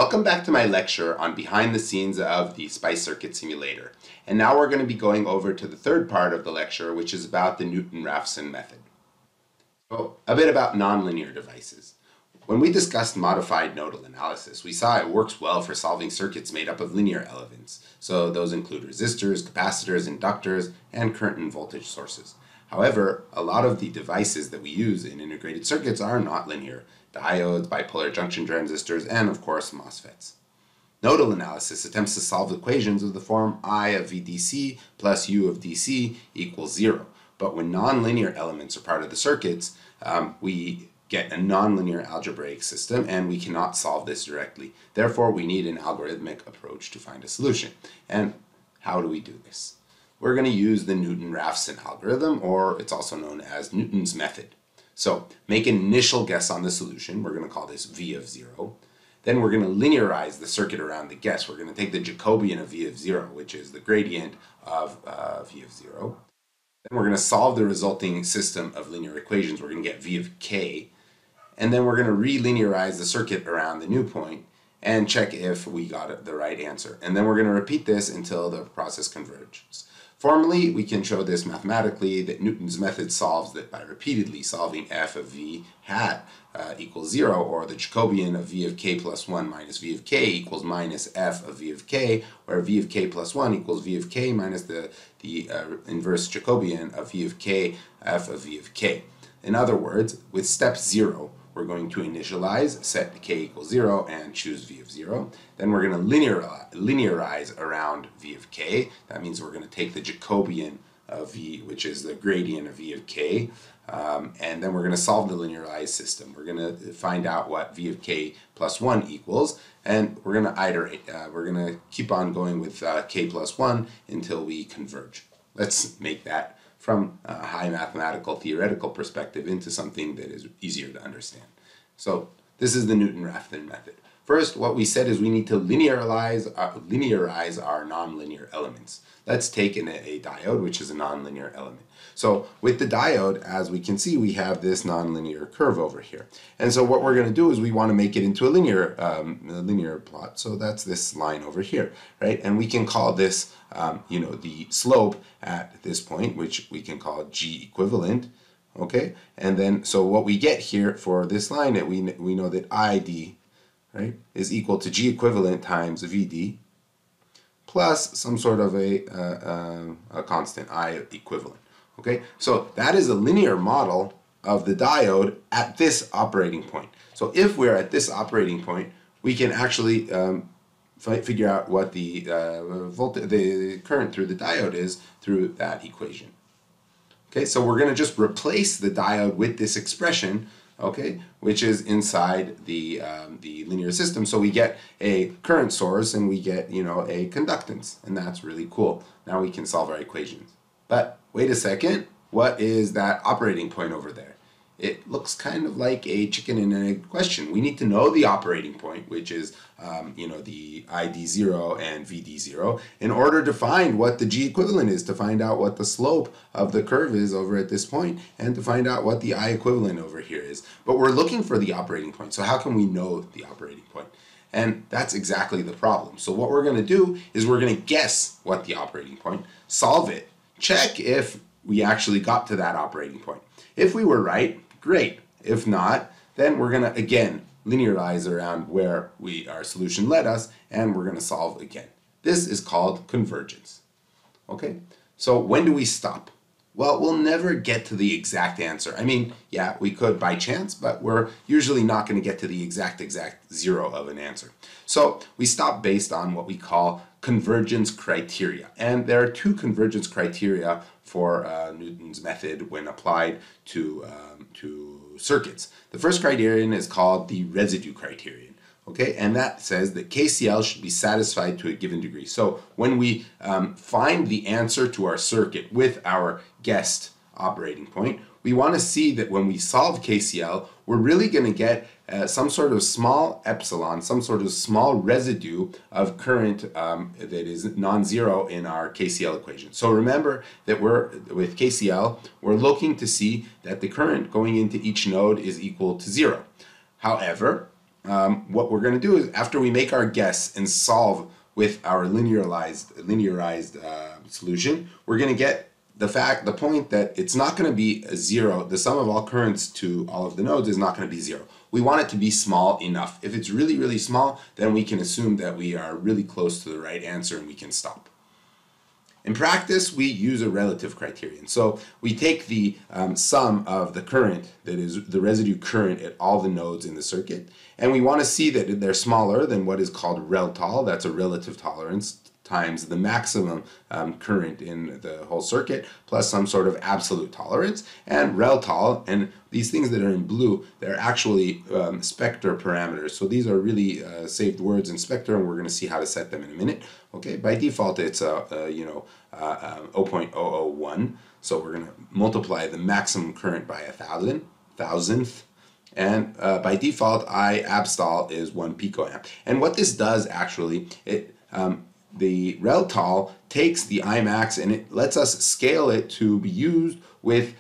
Welcome back to my lecture on behind the scenes of the SPICE circuit simulator. And now we're going to be going over to the third part of the lecture, which is about the Newton-Raphson method. So, a bit about nonlinear devices. When we discussed modified nodal analysis, we saw it works well for solving circuits made up of linear elements. So those include resistors, capacitors, inductors, and current and voltage sources. However, a lot of the devices that we use in integrated circuits are not linear. Diodes, bipolar junction transistors, and of course MOSFETs. Nodal analysis attempts to solve equations of the form I of VDC plus U of DC equals 0. But when nonlinear elements are part of the circuits, we get a nonlinear algebraic system, and we cannot solve this directly. Therefore, we need an algorithmic approach to find a solution. And how do we do this? We're going to use the Newton-Raphson algorithm, or it's also known as Newton's method. So, make an initial guess on the solution. We're going to call this V of 0. Then we're going to linearize the circuit around the guess. We're going to take the Jacobian of V of 0, which is the gradient of V of 0. Then we're going to solve the resulting system of linear equations. We're going to get V of k. And then we're going to re-linearize the circuit around the new point and check if we got the right answer. And then we're going to repeat this until the process converges. Formally, we can show this mathematically that Newton's method solves that by repeatedly solving f of v hat equals 0, or the Jacobian of v of k plus 1 minus v of k equals minus f of v of k, where v of k plus 1 equals v of k minus the inverse Jacobian of v of k f of v of k. In other words, with step 0, we're going to initialize, set k equals 0, and choose v of 0. Then we're going to linearize around v of k. That means we're going to take the Jacobian of v, which is the gradient of v of k, and then we're going to solve the linearized system. We're going to find out what v of k plus 1 equals, and we're going to iterate. We're going to keep on going with k plus 1 until we converge. Let's make that from a high mathematical theoretical perspective into something that is easier to understand. So this is the Newton-Raphson method. First, what we said is we need to linearize our nonlinear elements. Let's take a diode, which is a nonlinear element. So with the diode, as we can see, we have this nonlinear curve over here. And so what we're going to do is we want to make it into a linear plot. So that's this line over here, right? And we can call this, the slope at this point, which we can call G equivalent. Okay, and then so what we get here for this line, that we know that ID, right, is equal to G equivalent times VD plus some sort of a constant I equivalent. Okay, so that is a linear model of the diode at this operating point. So if we're at this operating point, we can actually figure out what the current through the diode is through that equation. Okay, so we're going to just replace the diode with this expression, okay, which is inside the linear system. So we get a current source and we get, a conductance, and that's really cool. Now we can solve our equations. But wait a second, what is that operating point over there? It looks kind of like a chicken and egg question. We need to know the operating point, which is, the ID0 and VD0, in order to find what the G equivalent is, to find out what the slope of the curve is over at this point, and to find out what the I equivalent over here is. But we're looking for the operating point, so how can we know the operating point? And that's exactly the problem. So what we're going to do is we're going to guess what the operating point, solve it, check if we actually got to that operating point. If we were right, great. If not, then we're going to, again, linearize around where our solution led us, and we're going to solve again. This is called convergence. Okay? So when do we stop? Well, we'll never get to the exact answer. I mean, yeah, we could by chance, but we're usually not going to get to the exact 0 of an answer. So we stop based on what we call convergence criteria. And there are two convergence criteria for Newton's method when applied to circuits. The first criterion is called the residue criterion. Okay, and that says that KCL should be satisfied to a given degree. So when we find the answer to our circuit with our guessed operating point, we want to see that when we solve KCL, we're really going to get some sort of small epsilon, some sort of small residue of current that is non-zero in our KCL equation. So remember that with KCL, we're looking to see that the current going into each node is equal to 0. However, what we're going to do is, after we make our guess and solve with our linearized solution, we're going to get the point that it's not going to be a zero. The sum of all currents to all of the nodes is not going to be zero. We want it to be small enough. If it's really, really small, then we can assume that we are really close to the right answer and we can stop. In practice, we use a relative criterion. So we take the sum of the current, that is the residue current at all the nodes in the circuit, and we want to see that they're smaller than what is called reltol, that's a relative tolerance, times the maximum current in the whole circuit, plus some sort of absolute tolerance. And reltol, and these things that are in blue, they're actually Spector parameters. So these are really saved words in Spector, and we're going to see how to set them in a minute. Okay, by default it's 0.001. So we're going to multiply the maximum current by a thousandth. And by default, I abstol is 1 picoamp. And what this does actually, the reltol takes the Imax and it lets us scale it to be used with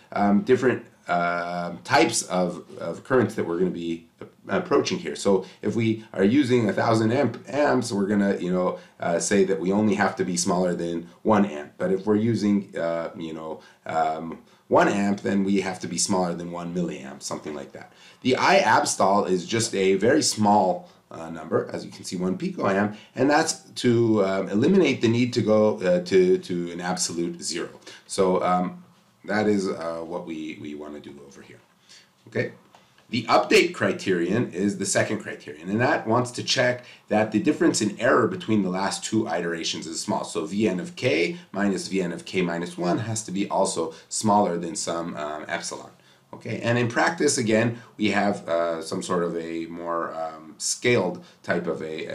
different types of currents that we're going to be approaching here. So if we are using 1,000 amps, we're going to say that we only have to be smaller than 1 amp. But if we're using 1 amp, then we have to be smaller than 1 milliamp, something like that. The I abstol is just a very small number, as you can see, 1 picoamp, and that's to eliminate the need to go to an absolute zero. So that is what we want to do over here. Okay. The update criterion is the second criterion, and that wants to check that the difference in error between the last two iterations is small. So Vn of k minus Vn of k minus 1 has to be also smaller than some epsilon. Okay, and in practice, again, we have some sort of a more scaled type of a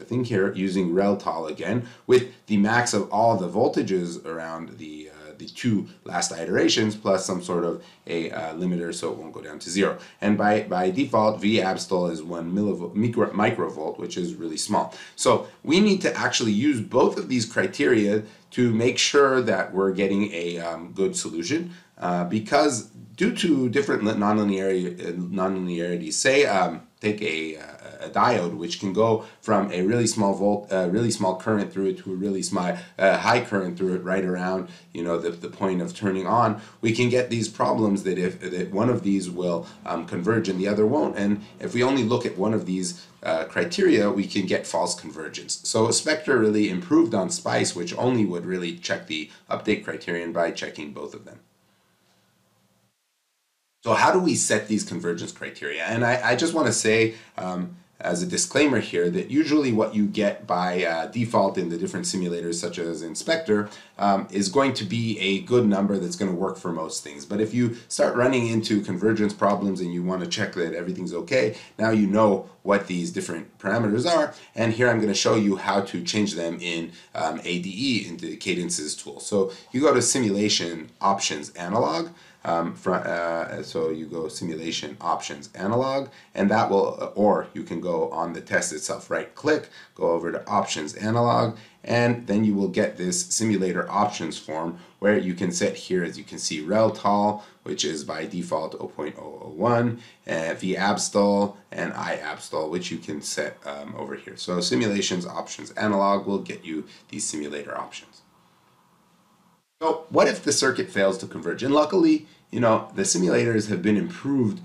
thing here using reltol again, with the max of all the voltages around the two last iterations plus some sort of a limiter so it won't go down to zero. And by default, V abstol is 1 microvolt, which is really small. So we need to actually use both of these criteria to make sure that we're getting a good solution because due to different nonlinearities, say take a diode which can go from a really small current through it to a really small high current through it right around the point of turning on. We can get these problems that one of these will converge and the other won't, and if we only look at one of these criteria, we can get false convergence. So Spector really improved on SPICE, which only would really check the update criterion by checking both of them. So how do we set these convergence criteria? And I just want to say as a disclaimer here that usually what you get by default in the different simulators such as in Spector is going to be a good number that's going to work for most things. But if you start running into convergence problems and you want to check that everything's okay, now you know what these different parameters are, and here I'm going to show you how to change them in ADE, in the Cadences tool. So you go to Simulation Options Analog. So you go Simulation Options Analog, and that will, or you can go on the test itself, right click, go over to Options Analog, and then you will get this Simulator Options form where you can set here, as you can see, reltol, which is by default 0.001, V abstol, and I abstol, which you can set over here. So Simulations Options Analog will get you these simulator options. So what if the circuit fails to converge? And luckily, the simulators have been improved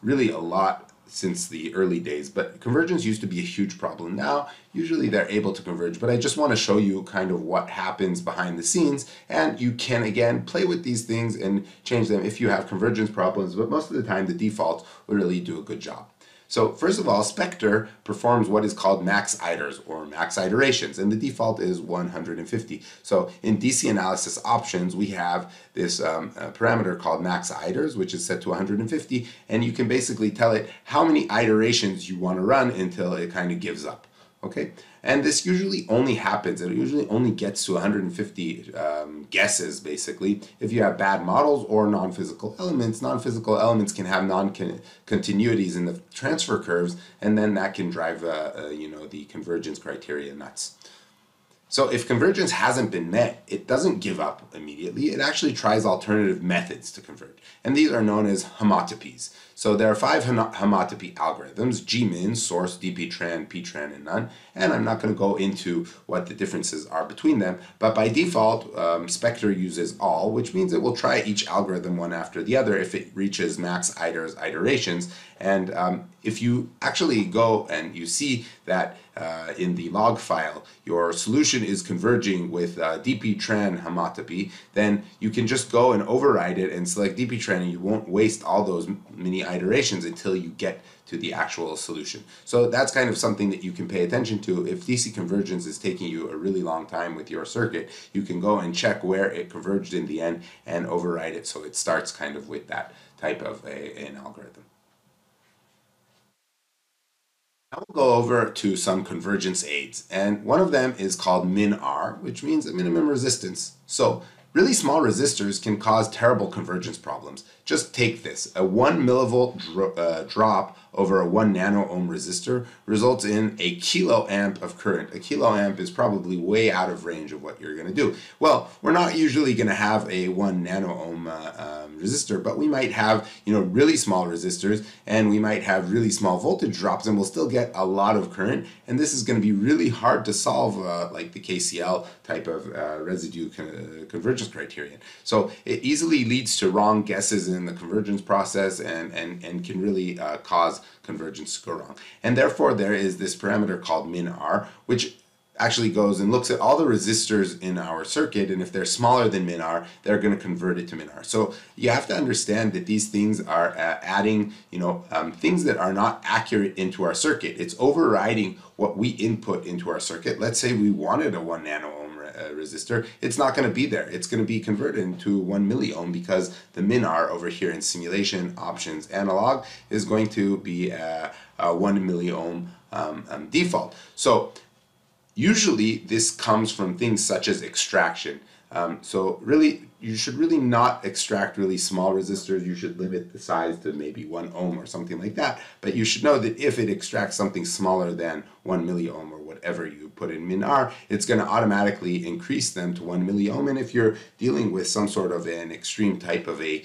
really a lot since the early days, but convergence used to be a huge problem. Now, usually they're able to converge, but I just want to show you kind of what happens behind the scenes, and you can, again, play with these things and change them if you have convergence problems, but most of the time the defaults will really do a good job. So first of all, Spector performs what is called max iters or max iterations, and the default is 150. So in DC analysis options, we have this parameter called max iters, which is set to 150, and you can basically tell it how many iterations you want to run until it kind of gives up. Okay, and this usually only happens, it usually only gets to 150 guesses basically if you have bad models or non-physical elements. Non-physical elements can have non-continuities in the transfer curves, and then that can drive the convergence criteria nuts. So if convergence hasn't been met, it doesn't give up immediately. It actually tries alternative methods to converge. And these are known as homotopies. So there are 5 homotopy algorithms: Gmin, source, dptran, ptran, and none. And I'm not going to go into what the differences are between them, but by default, Spectre uses all, which means it will try each algorithm one after the other if it reaches max iterations. And if you actually go and you see that in the log file your solution is converging with dptran homotopy, then you can just go and override it and select dptran, and you won't waste all those many iterations until you get to the actual solution. So that's kind of something that you can pay attention to. If DC convergence is taking you a really long time with your circuit, you can go and check where it converged in the end and override it so it starts kind of with that type of an algorithm. Now we'll go over to some convergence aids, and one of them is called min-R, which means a minimum resistance. So really small resistors can cause terrible convergence problems. Just take this: a 1 millivolt drop over a 1 nano-ohm resistor results in a kiloamp of current. A kiloamp is probably way out of range of what you're going to do. Well, we're not usually going to have a 1 nano-ohm resistor, but we might have, really small resistors, and we might have really small voltage drops, and we'll still get a lot of current. And this is going to be really hard to solve, like the KCL type of residue convergence criterion. So it easily leads to wrong guesses in the convergence process and can really cause convergence to go wrong. And therefore there is this parameter called min-R, which actually goes and looks at all the resistors in our circuit, and if they're smaller than min-R, they're going to convert it to min-R. So you have to understand that these things are adding, things that are not accurate into our circuit. It's overriding what we input into our circuit. Let's say we wanted a 1 nano-ohm resistor. It's not going to be there. It's going to be converted into 1 milliohm because the min-R over here in simulation options analog is going to be a 1 milliohm default. So usually this comes from things such as extraction. So really, you should really not extract really small resistors. You should limit the size to maybe 1 ohm or something like that. But you should know that if it extracts something smaller than 1 milliohm or whatever you put in min-R, it's going to automatically increase them to 1 milliohm. And if you're dealing with some sort of an extreme type of a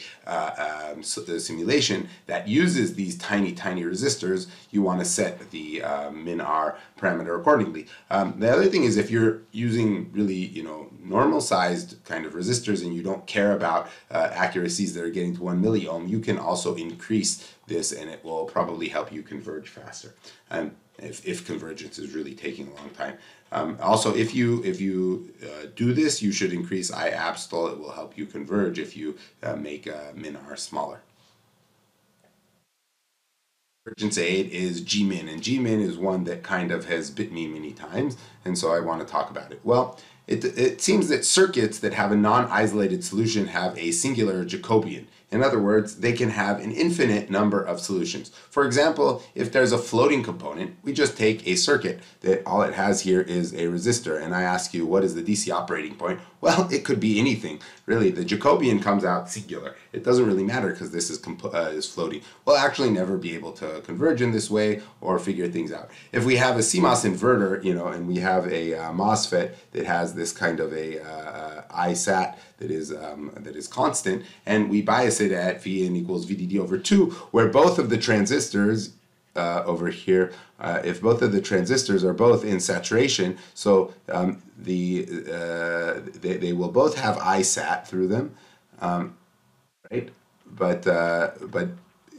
simulation that uses these tiny resistors, you want to set the min-R parameter accordingly. The other thing is, if you're using really normal sized kind of resistors and you don't care about accuracies that are getting to 1 milliohm, you can also increase this, and it will probably help you converge faster. If convergence is really taking a long time. Also, if you do this, you should increase IAPSTL. It will help you converge if you make min-R smaller. Convergence aid is Gmin, and Gmin is one that kind of has bit me many times, and so I want to talk about it. Well, it seems that circuits that have a non-isolated solution have a singular Jacobian. In other words, they can have an infinite number of solutions. For example, if there's a floating component, we just take a circuit that all it has here is a resistor, and I ask you, what is the DC operating point? Well, it could be anything. Really, the Jacobian comes out singular. It doesn't really matter because this is floating. We'll actually never be able to converge in this way or figure things out. If we have a CMOS inverter, and we have a MOSFET that has this kind of a ISAT that is constant, and we bias it at Vn equals VDD over 2, where both of the transistors over here, if both of the transistors are both in saturation, so they will both have ISAT through them, right? But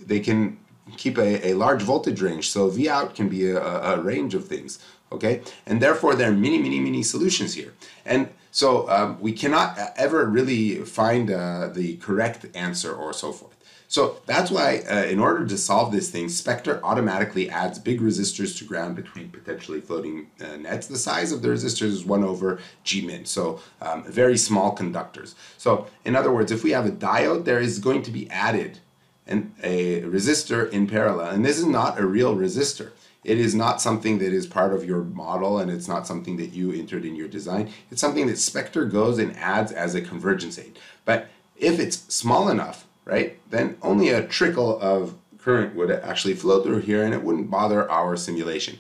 they can keep a large voltage range, so V out can be a range of things, okay? And therefore there are many solutions here. And so we cannot ever really find the correct answer or so forth. So that's why in order to solve this thing, Spectre automatically adds big resistors to ground between potentially floating nets. The size of the resistors is 1 over Gmin, so very small conductors. So in other words, if we have a diode, there is going to be added a resistor in parallel. And this is not a real resistor. It is not something that is part of your model, and it's not something that you entered in your design. It's something that Spectre goes and adds as a convergence aid. But if it's small enough, right, then only a trickle of current would actually flow through here, and it wouldn't bother our simulation.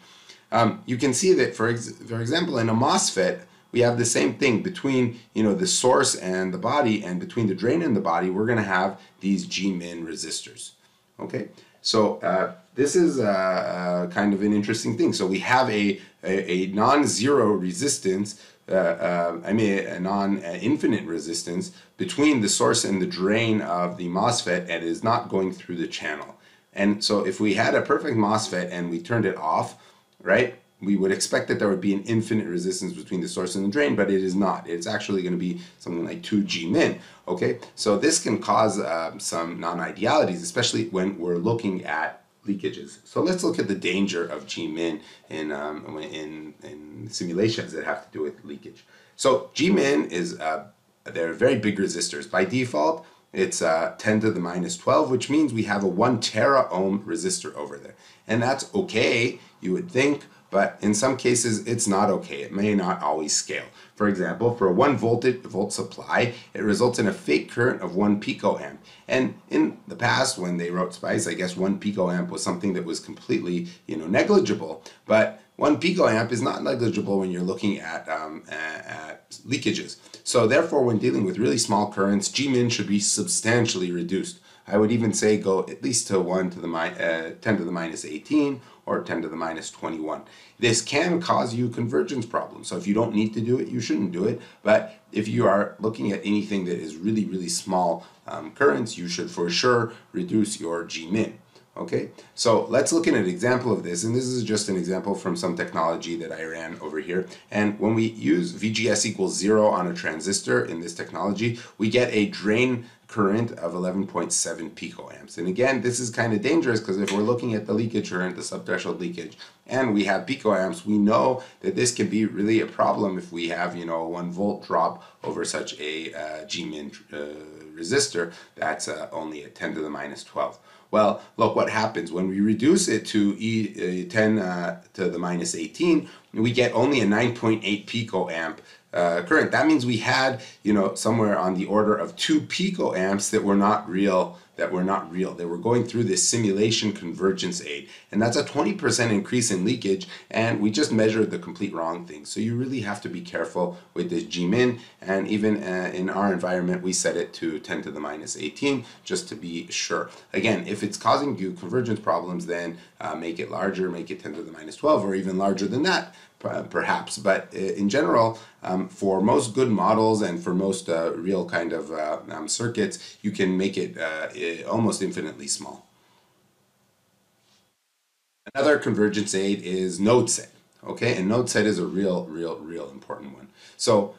You can see that, for example, in a MOSFET, we have the same thing between the source and the body, and between the drain and the body, we're going to have these Gmin resistors. Okay, so this is kind of an interesting thing. So we have a non-zero resistance, a non-infinite resistance between the source and the drain of the MOSFET, and it is not going through the channel. And so if we had a perfect MOSFET and we turned it off, right, we would expect that there would be an infinite resistance between the source and the drain, but it is not. It's actually going to be something like 2G min. Okay, so this can cause some non-idealities, especially when we're looking at leakages. So let's look at the danger of G min in simulations that have to do with leakage. So G min is they're very big resistors. By default, it's 10 to the minus 12, which means we have a 1 tera ohm resistor over there. And that's okay, you would think, but in some cases it's not okay. It may not always scale. For example, for a 1 volt supply, it results in a fake current of 1 picoamp. And in the past, when they wrote SPICE, I guess 1 picoamp was something that was completely, negligible. But 1 picoamp is not negligible when you're looking at leakages. So therefore, when dealing with really small currents, G min should be substantially reduced. I would even say go at least to 10 to the minus 18 or 10 to the minus 21. This can cause you convergence problems. So if you don't need to do it, you shouldn't do it. But if you are looking at anything that is really, really small currents, you should for sure reduce your G min. Okay, so let's look at an example of this, and this is just an example from some technology that I ran over here. And when we use VGS equals 0 on a transistor in this technology, we get a drain current of 11.7 picoamps. And again, this is kind of dangerous because if we're looking at the leakage current, the subthreshold leakage, and we have picoamps, we know that this can be really a problem if we have, a 1 volt drop over such a G min resistor that's only at 10 to the minus 12. Well, look what happens when we reduce it to 10 to the minus 18, we get only a 9.8 picoamp current. That means we had, somewhere on the order of 2 picoamps that were not real. They were going through this simulation convergence aid. And that's a 20% increase in leakage, and we just measured the complete wrong thing. So you really have to be careful with this G min, and even in our environment, we set it to 10 to the minus 18, just to be sure. Again, if it's causing you convergence problems, then make it larger, make it 10 to the minus 12, or even larger than that, perhaps. But in general, for most good models and for most real kind of circuits, you can make it almost infinitely small. Another convergence aid is node set. Okay, and node set is a real important one. So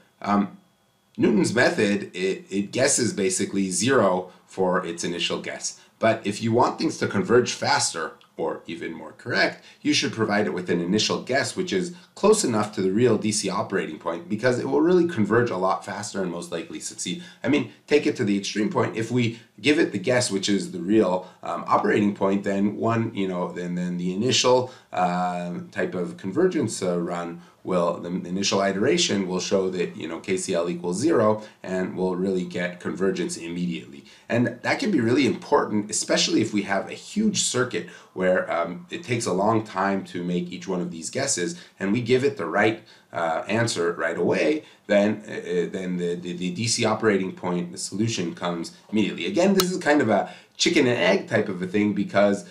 Newton's method, it guesses basically 0 for its initial guess. But if you want things to converge faster, or even more correct, you should provide it with an initial guess which is close enough to the real DC operating point, because it will really converge a lot faster and most likely succeed. I mean, take it to the extreme point. If we give it the guess which is the real operating point, then then the initial type of convergence run the initial iteration will show that KCL equals 0, and we'll really get convergence immediately. And that can be really important, especially if we have a huge circuit where it takes a long time to make each one of these guesses, and we give it the right answer right away, then the DC operating point, the solution comes immediately. Again, this is kind of a chicken and egg type of a thing, because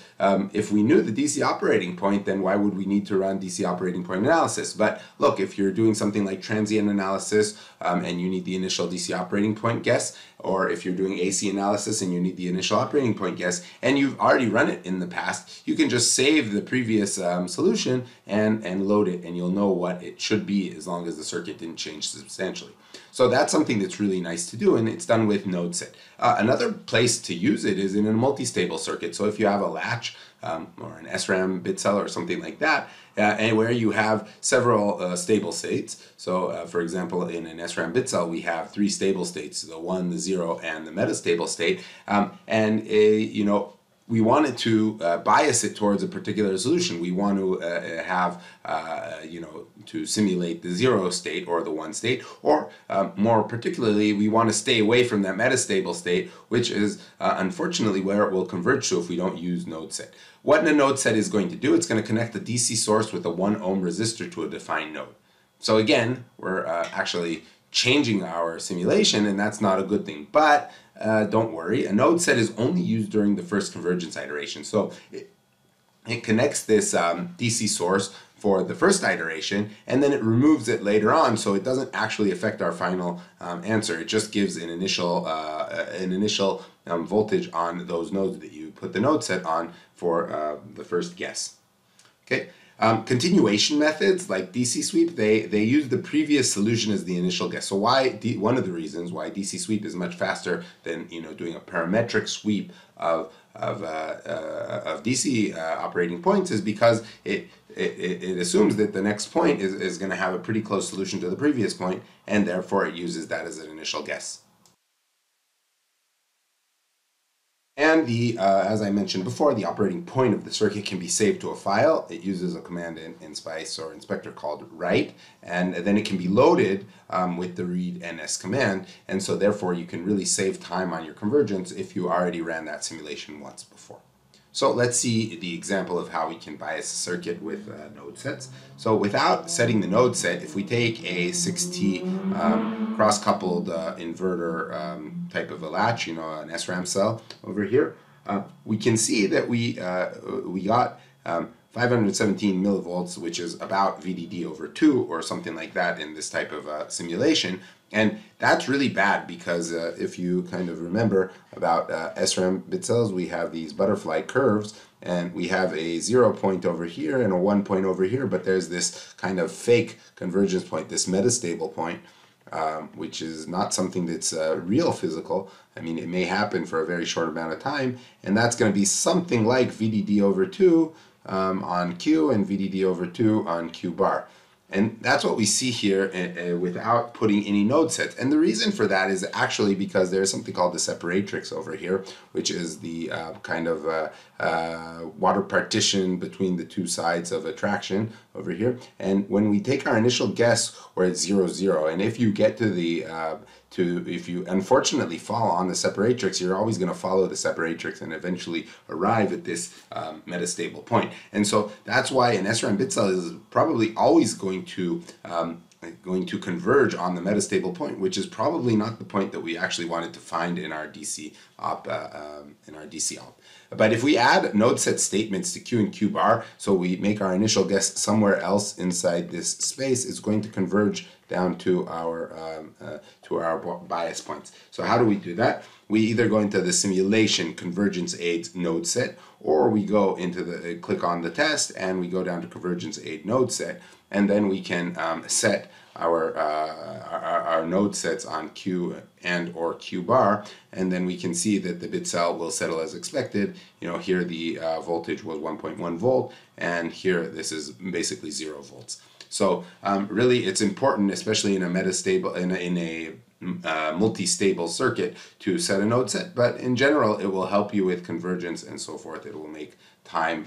if we knew the DC operating point, then why would we need to run DC operating point analysis? But look, if you're doing something like transient analysis and you need the initial DC operating point guess, or if you're doing AC analysis and you need the initial operating point guess, and you've already run it in the past, you can just save the previous solution and load it, and you'll know what it should be as long as the circuit didn't change substantially. So that's something that's really nice to do, and it's done with node set. Another place to use it is in a multi-stable circuit. So if you have a latch or an SRAM bit cell or something like that, and where you have several stable states. So for example, in an SRAM bit cell, we have 3 stable states, the 1, the 0, and the metastable state. We wanted to bias it towards a particular solution. We want to have, to simulate the 0 state or the 1 state, or more particularly, we want to stay away from that metastable state, which is unfortunately where it will converge to if we don't use node set. What a node set is going to do, it's going to connect the DC source with a 1 ohm resistor to a defined node. So again, we're actually changing our simulation, and that's not a good thing. But don't worry, a node set is only used during the first convergence iteration. So it connects this DC source for the first iteration, and then it removes it later on, so it doesn't actually affect our final answer. It just gives an initial voltage on those nodes that you put the node set on for the first guess. Okay. Continuation methods like DC sweep, they use the previous solution as the initial guess. So one of the reasons why DC sweep is much faster than doing a parametric sweep of DC operating points is because it assumes that the next point is going to have a pretty close solution to the previous point, and therefore it uses that as an initial guess. And as I mentioned before, the operating point of the circuit can be saved to a file. It uses a command in SPICE or Inspector called write, and then it can be loaded with the read-ns command, and so therefore you can really save time on your convergence if you already ran that simulation once before. So let's see the example of how we can bias a circuit with node sets. So without setting the node set, if we take a 6T cross-coupled inverter type of a latch, an SRAM cell over here, we can see that we got 517 millivolts, which is about VDD over 2 or something like that in this type of simulation. And that's really bad because if you kind of remember about SRAM bit cells, we have these butterfly curves, and we have a 0 point over here and a 1 point over here, but there's this kind of fake convergence point, this metastable point, which is not something that's real physical. I mean, it may happen for a very short amount of time, and that's going to be something like VDD over 2 on Q and VDD over 2 on Q bar. And that's what we see here without putting any node sets. And the reason for that is actually because there's something called the separatrix over here, which is the kind of water partition between the two sides of attraction over here. And when we take our initial guess, we're at 0, 0. And if you get to the if you unfortunately fall on the separatrix, you're always going to follow the separatrix and eventually arrive at this metastable point. And so that's why an SRAM bit cell is probably always going to converge on the metastable point, which is probably not the point that we actually wanted to find in our DC op. But if we add node set statements to Q and Q bar, so we make our initial guess somewhere else inside this space, it's going to converge down to our bias points. So how do we do that? We either go into the simulation convergence aids node set, or we go into the click on the test and we go down to convergence aid node set, and then we can set our node sets on Q and or Q bar, and then we can see that the bit cell will settle as expected. Here the voltage was 1.1 volt, and here this is basically 0 volts. So really, it's important, especially in a metastable, in a multi-stable circuit, to set a node set. But in general, it will help you with convergence and so forth. It will make time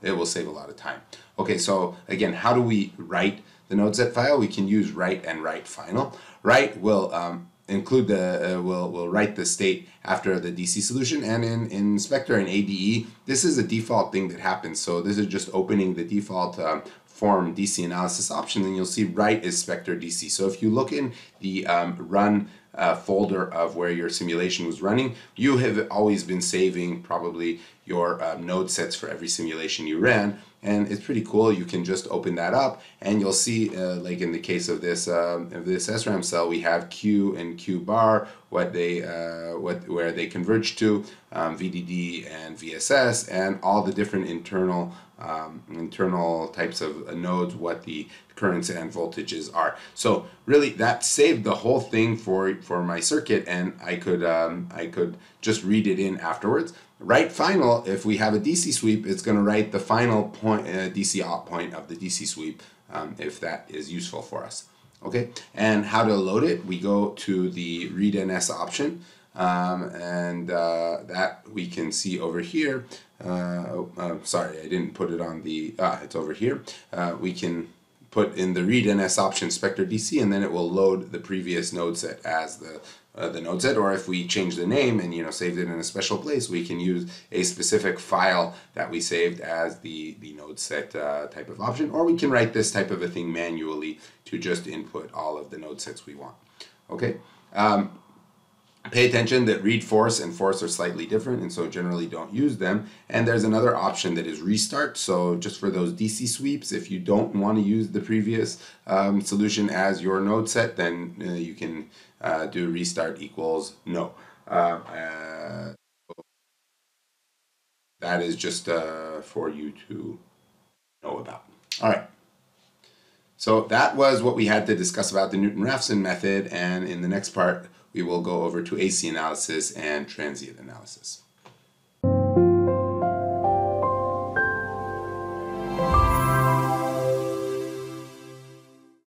it will save a lot of time. Okay, so again, how do we write the node set file? We can use write and write final. Write will include will write the state after the DC solution, and in Inspector and ADE, this is a default thing that happens. So this is just opening the default form DC analysis option, and you'll see write is Spectre DC. So if you look in the run folder of where your simulation was running, you have always been saving probably your node sets for every simulation you ran, and it's pretty cool. You can just open that up, and you'll see, like in the case of this SRAM cell, we have Q and Q bar, where they converge to, VDD and VSS, and all the different internal types of nodes, what the currents and voltages are. So really, that saved the whole thing for my circuit, and I could just read it in afterwards. Write final, if we have a DC sweep, it's going to write the final point, DC op point of the DC sweep, if that is useful for us. Okay, and how to load it? We go to the read-ns option, and that we can see over here. Sorry, I didn't put it on the, it's over here. We can put in the read-ns option Spectre DC, and then it will load the previous node set as the the node set, or if we change the name and saved it in a special place, we can use a specific file that we saved as the node set type of option, or we can write this type of a thing manually to just input all of the node sets we want. Okay. Pay attention that read force and force are slightly different, and so generally don't use them. And there's another option that is restart. So just for those DC sweeps, if you don't want to use the previous solution as your node set, then you can do restart equals no. That is just for you to know about. All right. So that was what we had to discuss about the Newton-Raphson method, and in the next part we will go over to AC analysis and transient analysis.